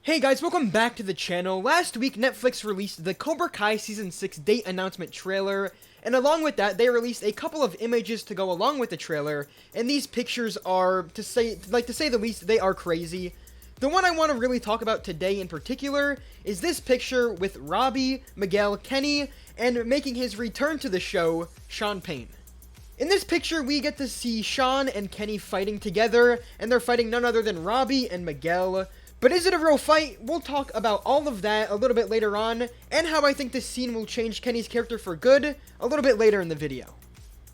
Hey guys, welcome back to the channel. Last week, Netflix released the Cobra Kai Season 6 date announcement trailer, and along with that, they released a couple of images to go along with the trailer, and these pictures are, to say the least, they are crazy. The one I want to really talk about today in particular is this picture with Robbie, Miguel, Kenny, and making his return to the show, Shawn Payne. In this picture, we get to see Shawn and Kenny fighting together, and they're fighting none other than Robbie and Miguel. But is it a real fight? We'll talk about all of that a little bit later on, and how I think this scene will change Kenny's character for good a little bit later in the video.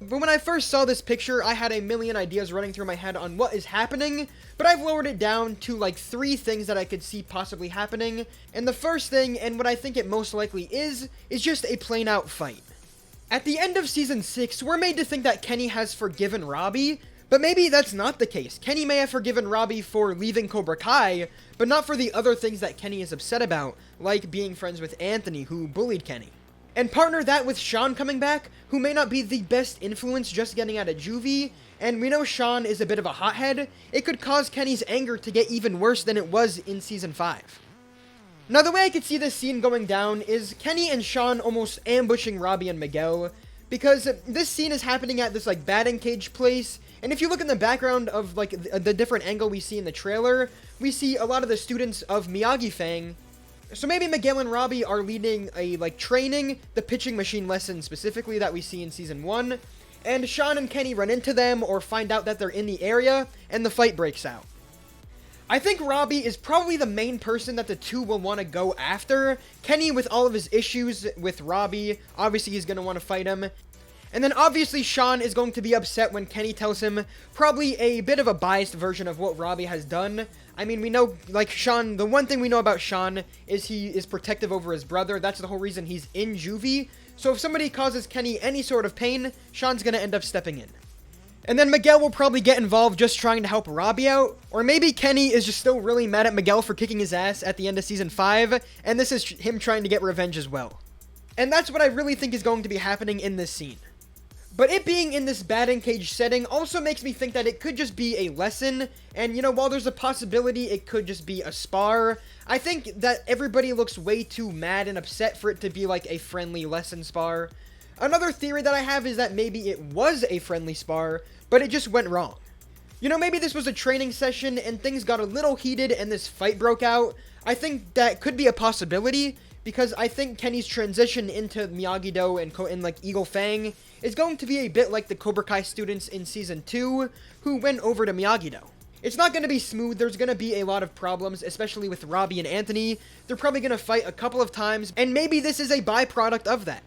But when I first saw this picture, I had a million ideas running through my head on what is happening, but I've lowered it down to like 3 things that I could see possibly happening, and the first thing, and what I think it most likely is just a plain out fight. At the end of Season 6, we're made to think that Kenny has forgiven Robbie, but maybe that's not the case. Kenny may have forgiven Robbie for leaving Cobra Kai, but not for the other things that Kenny is upset about, like being friends with Anthony, who bullied Kenny. And partner that with Shawn coming back, who may not be the best influence just getting out of juvie, and we know Shawn is a bit of a hothead, it could cause Kenny's anger to get even worse than it was in Season 5. Now, the way I could see this scene going down is Kenny and Shawn almost ambushing Robbie and Miguel, because this scene is happening at this, like, batting cage place, and if you look in the background of, like, the different angle we see in the trailer, we see a lot of the students of Miyagi-Fang. So maybe Miguel and Robbie are leading a, like, training, the pitching machine lesson specifically that we see in Season 1, and Shawn and Kenny run into them or find out that they're in the area, and the fight breaks out. I think Robbie is probably the main person that the two will want to go after. Kenny, with all of his issues with Robbie, obviously he's going to want to fight him. And then obviously Shawn is going to be upset when Kenny tells him probably a bit of a biased version of what Robbie has done. I mean, we know, like, Shawn, the one thing we know about Shawn is he is protective over his brother. That's the whole reason he's in juvie. So if somebody causes Kenny any sort of pain, Shawn's going to end up stepping in. And then Miguel will probably get involved just trying to help Robbie out. Or maybe Kenny is just still really mad at Miguel for kicking his ass at the end of Season 5, and this is him trying to get revenge as well. And that's what I really think is going to be happening in this scene. But it being in this batting cage setting also makes me think that it could just be a lesson, and, you know, while there's a possibility it could just be a spar, I think that everybody looks way too mad and upset for it to be like a friendly lesson spar. Another theory that I have is that maybe it was a friendly spar, but it just went wrong. You know, maybe this was a training session and things got a little heated and this fight broke out. I think that could be a possibility, because I think Kenny's transition into Miyagi-Do and like Eagle Fang is going to be a bit like the Cobra Kai students in Season 2 who went over to Miyagi-Do. It's not going to be smooth. There's going to be a lot of problems, especially with Robbie and Anthony. They're probably going to fight a couple of times, and maybe this is a byproduct of that.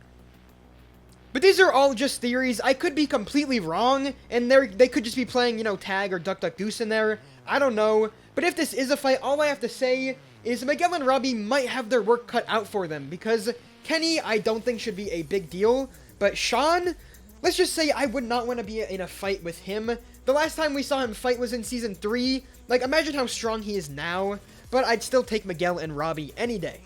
But these are all just theories. I could be completely wrong, and they could just be playing, you know, tag or duck duck goose in there. I don't know. But if this is a fight, all I have to say is Miguel and Robbie might have their work cut out for them, because Kenny I don't think should be a big deal, but Shawn, let's just say I would not want to be in a fight with him. The last time we saw him fight was in Season 3, like, imagine how strong he is now, but I'd still take Miguel and Robbie any day.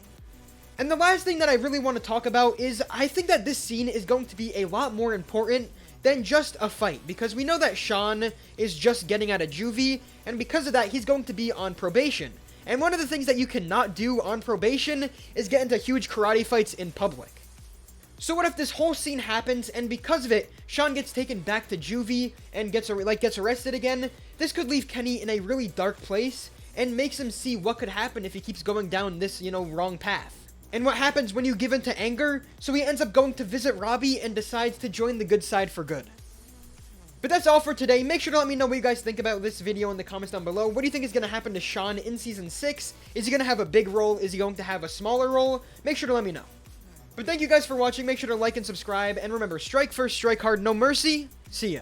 And the last thing that I really want to talk about is I think that this scene is going to be a lot more important than just a fight, because we know that Shawn is just getting out of juvie, and because of that he's going to be on probation. And one of the things that you cannot do on probation is get into huge karate fights in public. So what if this whole scene happens, and because of it, Shawn gets taken back to juvie and gets arrested again? This could leave Kenny in a really dark place, and makes him see what could happen if he keeps going down this, you know, wrong path. And what happens when you give in to anger? So he ends up going to visit Robbie and decides to join the good side for good. But that's all for today. Make sure to let me know what you guys think about this video in the comments down below. What do you think is going to happen to Shawn in Season 6? Is he going to have a big role? Is he going to have a smaller role? Make sure to let me know. But thank you guys for watching. Make sure to like and subscribe. And remember, strike first, strike hard, no mercy. See ya.